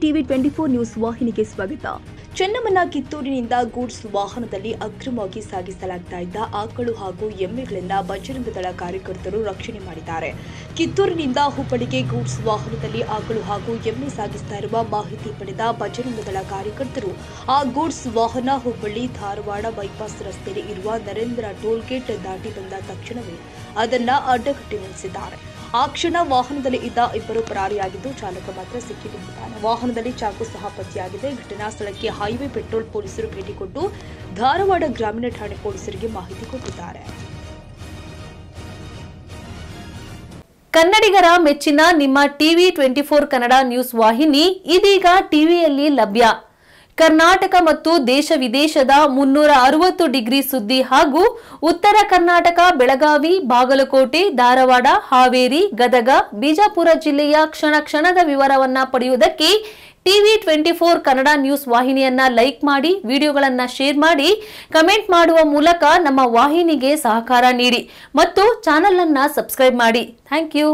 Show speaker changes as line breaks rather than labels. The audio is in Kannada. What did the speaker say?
ಟಿವಿ 24 ನ್ಯೂಸ್ ವಾಹಿನಿಗೆ ಸ್ವಾಗತ. ಚೆನ್ನಮ್ಮನ ಕಿತ್ತೂರಿನಿಂದ ಗೂಡ್ಸ್ ವಾಹನದಲ್ಲಿ ಅಕ್ರಮವಾಗಿ ಸಾಗಿಸಲಾಗ್ತಾ ಇದ್ದ ಆಕಳು ಹಾಗೂ ಎಮ್ಮೆಗಳನ್ನು ಬಜರಂಗ ದಳ ಕಾರ್ಯಕರ್ತರು ರಕ್ಷಣೆ ಮಾಡಿದ್ದಾರೆ. ಕಿತ್ತೂರಿನಿಂದ ಹುಬ್ಬಳ್ಳಿಗೆ ಗೂಡ್ಸ್ ವಾಹನದಲ್ಲಿ ಆಕಳು ಹಾಗೂ ಎಮ್ಮೆ ಸಾಗಿಸ್ತಾ ಇರುವ ಮಾಹಿತಿ ಪಡೆದ ಬಜರಂಗ ದಳ ಕಾರ್ಯಕರ್ತರು ಆ ಗೂಡ್ಸ್ ವಾಹನ ಹುಬ್ಬಳ್ಳಿ ಧಾರವಾಡ ಬೈಪಾಸ್ ರಸ್ತೆಯಲ್ಲಿ ಇರುವ ನರೇಂದ್ರ ಟೋಲ್ಗೇಟ್ ದಾಟಿ ಬಂದ ತಕ್ಷಣವೇ ಅದನ್ನ ಅಡ್ಡಗಟ್ಟಿ ನಿಲ್ಲಿಸಿದ್ದಾರೆ. ಆ ಕ್ಷಣ ವಾಹನದಲ್ಲಿ ಇದ್ದ ಇಬ್ಬರು ಪರಾರಿಯಾಗಿದ್ದು, ಚಾಲಕ ಮಾತ್ರ ಸಿಕ್ಕಿಬಿದ್ದಿದ್ದಾನೆ. ವಾಹನದಲ್ಲಿ ಚಾಕು ಸಹ ಪತ್ತೆಯಾಗಿದೆ. ಘಟನಾ ಸ್ಥಳಕ್ಕೆ ಹೈವೇ ಪೆಟ್ರೋಲ್ ಪೊಲೀಸರು ಭೇಟಿ ಕೊಟ್ಟು ಧಾರವಾಡ ಗ್ರಾಮೀಣ ಠಾಣೆ ಪೊಲೀಸರಿಗೆ ಮಾಹಿತಿ ಕೊಟ್ಟಿದ್ದಾರೆ.
ಕನ್ನಡಿಗರ ಮೆಚ್ಚಿನ ನಿಮ್ಮ ಟಿವಿ 24 ಕನ್ನಡ ನ್ಯೂಸ್ ವಾಹಿನಿ ಇದೀಗ ಟಿವಿಯಲ್ಲಿ ಲಭ್ಯ. ಕರ್ನಾಟಕ ಮತ್ತು ದೇಶ ವಿದೇಶದ 360 ಡಿಗ್ರಿ ಸುದ್ದಿ ಹಾಗೂ ಉತ್ತರ ಕರ್ನಾಟಕ, ಬೆಳಗಾವಿ, ಬಾಗಲಕೋಟೆ, ಧಾರವಾಡ, ಹಾವೇರಿ, ಗದಗ, ಬಿಜಾಪುರ ಜಿಲ್ಲೆಯ ಕ್ಷಣ ಕ್ಷಣದ ವಿವರವನ್ನ ಪಡೆಯುವುದಕ್ಕೆ ಟಿವಿ 24 ಕನ್ನಡ ನ್ಯೂಸ್ ವಾಹಿನಿಯನ್ನ ಲೈಕ್ ಮಾಡಿ, ವಿಡಿಯೋಗಳನ್ನ ಶೇರ್ ಮಾಡಿ, ಕಮೆಂಟ್ ಮಾಡುವ ಮೂಲಕ ನಮ್ಮ ವಾಹಿನಿಗೆ ಸಹಕಾರ ನೀಡಿ ಮತ್ತು ಚಾನೆಲ್ ಅನ್ನ ಸಬ್ಸ್ಕ್ರೈಬ್ ಮಾಡಿ. Thank you.